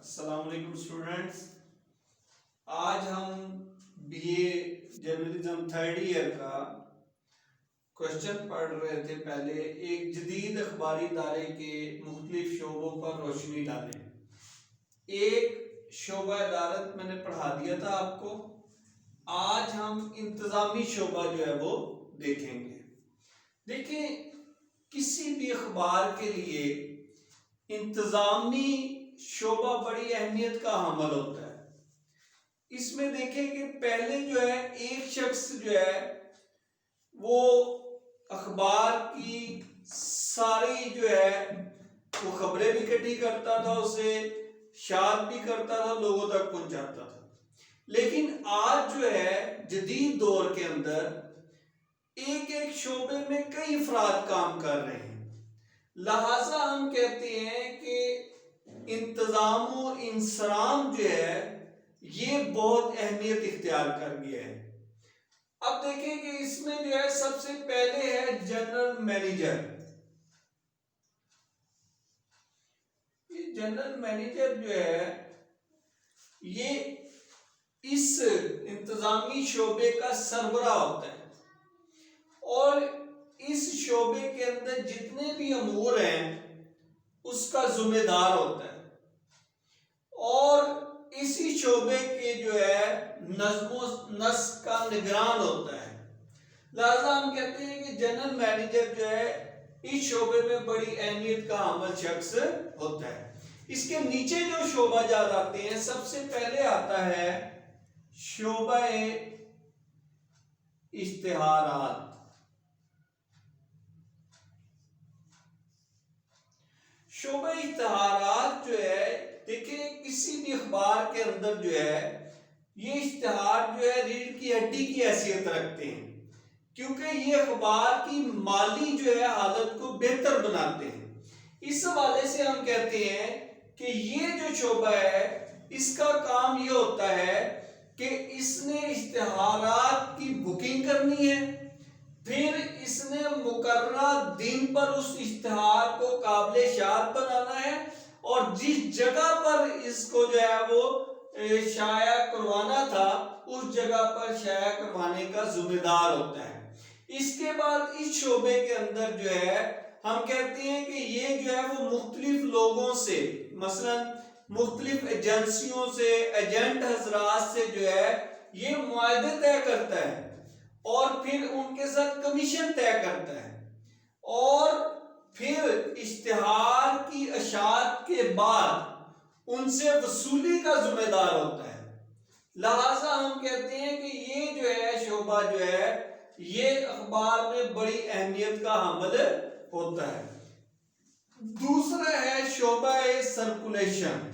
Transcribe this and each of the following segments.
السلام علیکم اسٹوڈنٹس، آج ہم B A journalism third year کا کوشچن پڑھ رہے تھے۔ پہلے ایک جدید اخباری ادارے کے مختلف شعبوں پر روشنی ڈالیں۔ ایک شعبہ ادارت میں نے پڑھا دیا تھا آپ کو، آج ہم انتظامی شعبہ جو ہے وہ دیکھیں گے۔ دیکھیں، کسی بھی اخبار کے لیے انتظامی شعبہ بڑی اہمیت کا حامل ہوتا ہے۔ اس میں دیکھیں کہ پہلے جو ہے ایک شخص جو ہے وہ اخبار کی ساری جو ہے وہ خبریں بھی اکٹھی کرتا تھا، اسے شائع بھی کرتا تھا، لوگوں تک پہنچاتا تھا۔ لیکن آج جو ہے جدید دور کے اندر ایک ایک شعبے میں کئی افراد کام کر رہے ہیں، لہٰذا ہم کہتے ہیں کہ انتظام و انصرام جو ہے یہ بہت اہمیت اختیار کر گیا ہے۔ اب دیکھیں کہ اس میں جو ہے سب سے پہلے ہے جنرل مینیجر۔ یہ جنرل مینیجر جو ہے یہ اس انتظامی شعبے کا سربراہ ہوتا ہے، اور اس شعبے کے اندر جتنے بھی امور ہیں اس کا ذمہ دار ہوتا ہے، اور اسی شعبے کے جو ہے نظم و نسق کا نگران ہوتا ہے۔ لہذا ہم کہتے ہیں کہ جنرل مینیجر جو ہے اس شعبے میں بڑی اہمیت کا حامل شخص ہوتا ہے۔ اس کے نیچے جو شعبہ جات آتے ہیں، سب سے پہلے آتا ہے شعبہ اشتہارات۔ شعبہ اشتہارات جو ہے، دیکھیں کسی بھی اخبار کے اندر جو ہے یہ اشتہار جو ہے ریڑھ کی ہڈی کی حیثیت رکھتے ہیں، کیونکہ یہ اخبار کی مالی جو ہے حالت کو بہتر بناتے ہیں۔ اس حوالے سے ہم کہتے ہیں کہ یہ جو شعبہ ہے اس کا کام یہ ہوتا ہے کہ اس نے اشتہارات کی بکنگ کرنی ہے، پھر اس نے مقررہ دن پر اس اشتہار کو قابل اشاعت بنانا ہے، اور جس جگہ پر اس کو جو ہے وہ شائع کروانا تھا اس جگہ پر شائع کروانے کا ذمہ دار ہوتا ہے۔ اس کے بعد اس شعبے کے اندر جو ہے ہم کہتے ہیں کہ یہ جو ہے وہ مختلف لوگوں سے، مثلا مختلف ایجنسیوں سے، ایجنٹ حضرات سے جو ہے یہ معاہدے طے کرتا ہے، اور پھر ان کے ساتھ کمیشن طے کرتا ہے، اور پھر اشتہار کی اشاعت کے بعد ان سے وصولی کا ذمہ دار ہوتا ہے۔ لہٰذا ہم کہتے ہیں کہ یہ جو ہے شعبہ جو ہے یہ اخبار میں بڑی اہمیت کا حامل ہوتا ہے۔ دوسرا ہے شعبہ سرکولیشن۔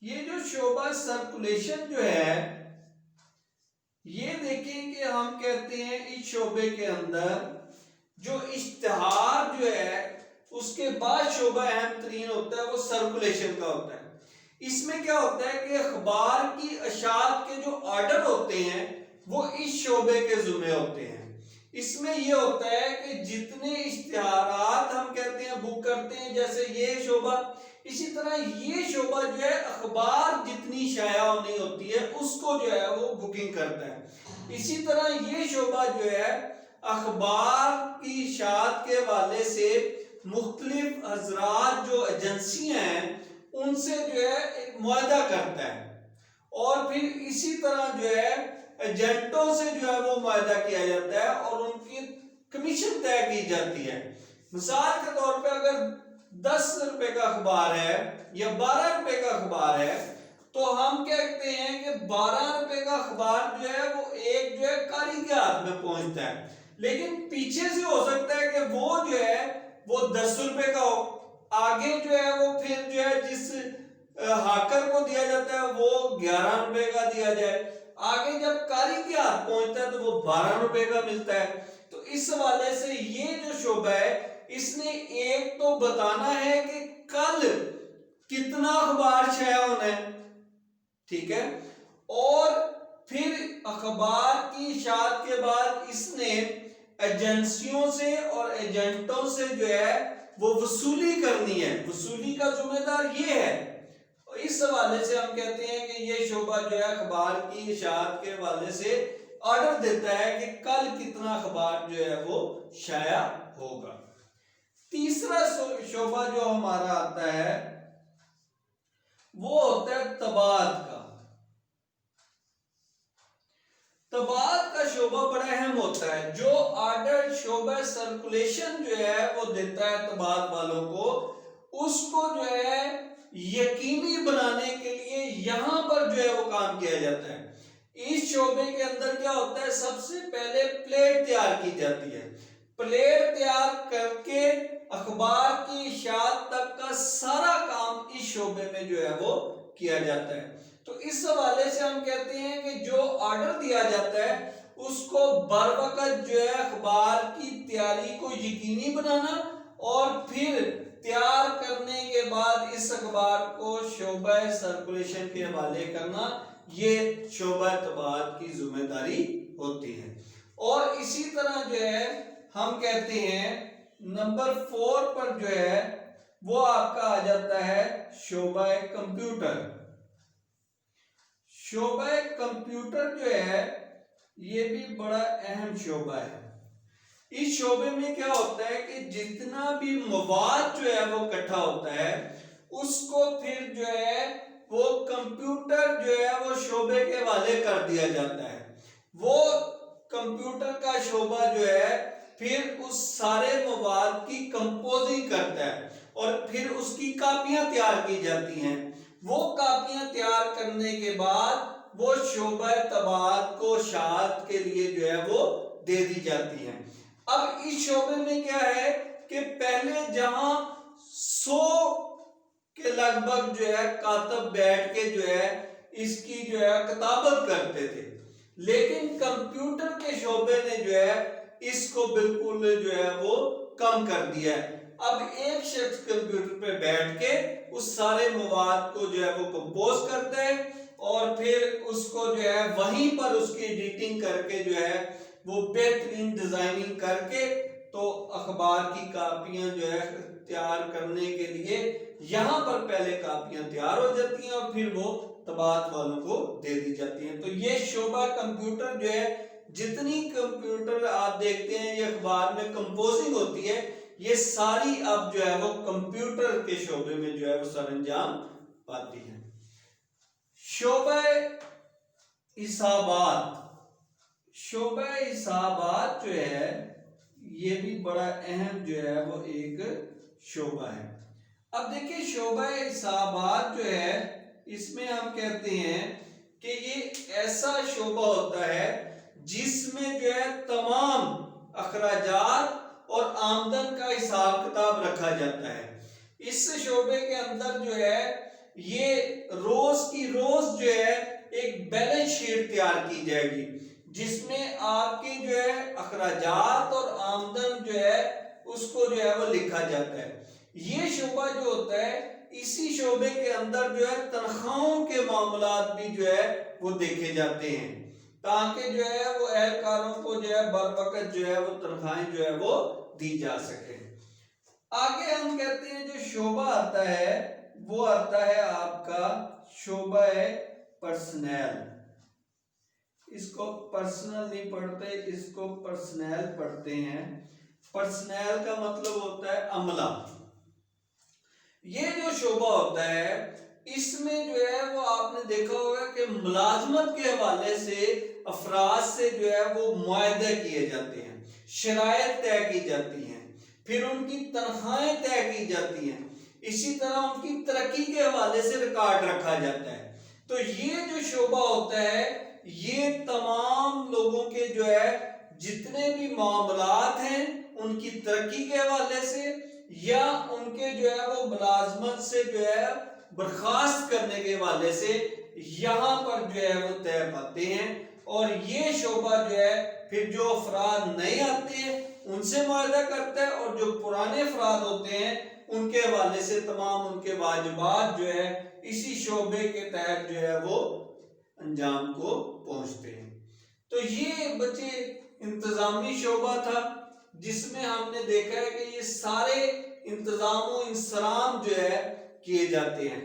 یہ جو شعبہ سرکولیشن جو ہے یہ دیکھیں کہ ہم کہتے ہیں اس شعبے کے اندر جو اشتہار جو ہے اس کے بعد شعبہ اہم ترین ہوتا ہے وہ سرکولیشن کا ہوتا ہے۔ اس میں کیا ہوتا ہے کہ اخبار کی اشاعت کے جو آرڈر ہوتے ہیں وہ اس شعبے کے ذمہ ہوتے ہیں۔ اس میں یہ ہوتا ہے کہ جتنے اشتہارات ہم کہتے ہیں بک کرتے ہیں، جیسے یہ شعبہ، اسی طرح یہ شعبہ جو ہے اخبار جتنی شائع ہونی ہوتی ہے اس کو جو ہے وہ بکنگ کرتا ہے۔ اسی طرح یہ شعبہ جو ہے اخبار کی اشاعت کے حوالے سے مختلف حضرات جو ایجنسیاں ہیں ان سے جو ہے ایک معاہدہ کرتا ہے، اور پھر اسی طرح جو ہے ایجنٹوں سے جو ہے وہ معاہدہ کیا جاتا ہے اور ان کی کمیشن طے کی جاتی ہے۔ مثال کے طور پہ اگر 10 روپے کا اخبار ہے یا 12 روپے کا اخبار ہے تو ہم کہتے ہیں کہ 12 روپے کا اخبار جو ہے وہ ایک جو ہے قاری کے ہاتھ میں پہنچتا ہے، لیکن پیچھے سے ہو سکتا ہے کہ وہ جو ہے وہ 10 روپے کا ہو، آگے جو ہے وہ پھر جو ہے جس ہاکر کو دیا جاتا ہے وہ 11 روپے کا دیا جائے، آگے جب قاری کے ہاتھ پہنچتا ہے تو وہ 12 روپے کا ملتا ہے۔ تو اس حوالے سے یہ جو شعبہ ہے اس نے ایک تو بتانا ہے کہ کل کتنا اخبار شائع ہونا ہے، ٹھیک ہے، اور پھر اخبار کی اشاعت کے بعد اس نے ایجنسیوں سے اور ایجنٹوں سے جو ہے وہ وصولی کرنی ہے۔ وصولی کا ذمہ دار یہ ہے اس حوالے سے ہم کہتے ہیں کہ یہ شعبہ جو ہے اخبار کی اشاعت کے حوالے سے آرڈر دیتا ہے کہ کل کتنا اخبار جو ہے وہ شائع ہوگا۔ تیسرا شعبہ جو ہمارا آتا ہے وہ ہوتا ہے طباعت کا۔ طباعت کا شعبہ بڑا اہم ہوتا ہے، جو آرڈر شعبہ سرکولیشن جو ہے وہ دیتا ہے طباعت والوں کو، اس کو جو ہے یقینی بنانے کے لیے یہاں پر جو ہے وہ کام کیا جاتا ہے۔ اس شعبے کے اندر کیا ہوتا ہے، سب سے پہلے پلیٹ تیار کی جاتی ہے، پلیٹ تیار کر کے اخبار کی اشاعت تک کا سارا کام اس شعبے میں جو ہے وہ کیا جاتا ہے۔ تو اس حوالے سے ہم کہتے ہیں کہ جو آرڈر دیا جاتا ہے اس کو بر وقت جو ہے اخبار کی تیاری کو یقینی بنانا، اور پھر تیار کرنے کے بعد اس اخبار کو شعبہ سرکولیشن کے حوالے کرنا، یہ شعبہ طباعت کی ذمہ داری ہوتی ہے۔ اور اسی طرح جو ہے ہم کہتے ہیں نمبر 4 پر جو ہے وہ آپ کا آ جاتا ہے شعبہ کمپیوٹر۔ شعبہ کمپیوٹر جو ہے یہ بھی بڑا اہم شعبہ ہے۔ اس شعبے میں کیا ہوتا ہے کہ جتنا بھی مواد جو ہے وہ اکٹھا ہوتا ہے اس کو پھر جو ہے وہ کمپیوٹر جو ہے وہ شعبے کے حوالے کر دیا جاتا ہے۔ وہ کمپیوٹر کا شعبہ جو ہے پھر اس سارے مواد کی کمپوزنگ کرتا ہے اور پھر اس کی کاپیاں تیار کی جاتی ہیں۔ وہ کاپیاں تیار کرنے کے بعد وہ شعبہ طباعت کو اشاعت کے لیے جو ہے وہ دے دی جاتی ہیں۔ اب اس شعبے میں کیا ہے کہ پہلے جہاں 100 کے لگ بھگ جو ہے کاتب بیٹھ کے جو ہے اس کی جو ہے کتابت کرتے تھے، لیکن کمپیوٹر کے شعبے نے جو ہے اس کو بالکل جو ہے وہ کم کر دیا ہے۔ اب ایک شخص کمپیوٹر پہ بیٹھ کے اس سارے مواد کو جو ہے وہ کمپوز کرتا ہے اور پھر اس کو جو ہے وہیں پر اس کی ایڈیٹنگ کر کے جو ہے وہ بہترین ڈیزائننگ کر کے تو اخبار کی کاپیاں جو ہے تیار کرنے کے لیے یہاں پر پہلے کاپیاں تیار ہو جاتی ہیں اور پھر وہ طباعت والوں کو دے دی جاتی ہیں۔ تو یہ شعبہ کمپیوٹر جو ہے، جتنی کمپیوٹر آپ دیکھتے ہیں یہ اخبار میں کمپوزنگ ہوتی ہے، یہ ساری اب جو ہے وہ کمپیوٹر کے شعبے میں جو ہے وہ سر انجام پاتی ہے۔ شعبہ حسابات۔ شعبہ حسابات جو ہے یہ بھی بڑا اہم جو ہے وہ ایک شعبہ ہے۔ اب دیکھیں شعبہ حسابات جو ہے اس میں ہم کہتے ہیں کہ یہ ایسا شعبہ ہوتا ہے جس میں جو ہے تمام اخراجات اور آمدن کا حساب کتاب رکھا جاتا ہے۔ اس شعبے کے اندر جو ہے یہ روز کی روز جو ہے ایک بیلنس شیٹ تیار کی جائے گی جس میں آپ کی جو ہے اخراجات اور آمدن جو ہے اس کو جو ہے وہ لکھا جاتا ہے۔ یہ شعبہ جو ہوتا ہے اسی شعبے کے اندر جو ہے تنخواہوں کے معاملات بھی جو ہے وہ دیکھے جاتے ہیں تاکہ جو ہے وہ اہلکاروں کو جو ہے بر وقت جو ہے وہ تنخواہیں جو ہے وہ دی جا سکے۔ آگے ہم کہتے ہیں جو شعبہ آتا ہے وہ آتا ہے آپ کا شعبہ پرسنل۔ اس کو پرسنل نہیں پڑھتے، اس کو پرسنل پڑھتے ہیں۔ پرسنل کا مطلب ہوتا ہے عملہ۔ یہ جو شعبہ ہوتا ہے اس میں جو ہے وہ آپ نے دیکھا ہوگا کہ ملازمت کے حوالے سے افراد سے جو ہے وہ معاہدے کیے جاتے ہیں، شرائط طے کی جاتی ہیں، پھر ان کی تنخواہیں طے کی جاتی ہیں، اسی طرح ان کی ترقی کے حوالے سے ریکارڈ رکھا جاتا ہے۔ تو یہ جو شعبہ ہوتا ہے یہ تمام لوگوں کے جو ہے جتنے بھی معاملات ہیں ان کی ترقی کے حوالے سے یا ان کے جو ہے وہ ملازمت سے جو ہے برخاست کرنے کے حوالے سے یہاں پر جو ہے وہ طے پاتے ہیں۔ اور یہ شعبہ جو ہے پھر جو افراد نئے آتے ہیں ان سے معاہدہ کرتا ہے اور جو پرانے افراد ہوتے ہیں ان کے حوالے سے تمام ان کے واجبات جو ہے اسی شعبے کے تحت جو ہے وہ انجام کو پہنچتے ہیں۔ تو یہ بچے انتظامی شعبہ تھا جس میں ہم نے دیکھا ہے کہ یہ سارے انتظام و انصرام جو ہے کیے جاتے ہیں۔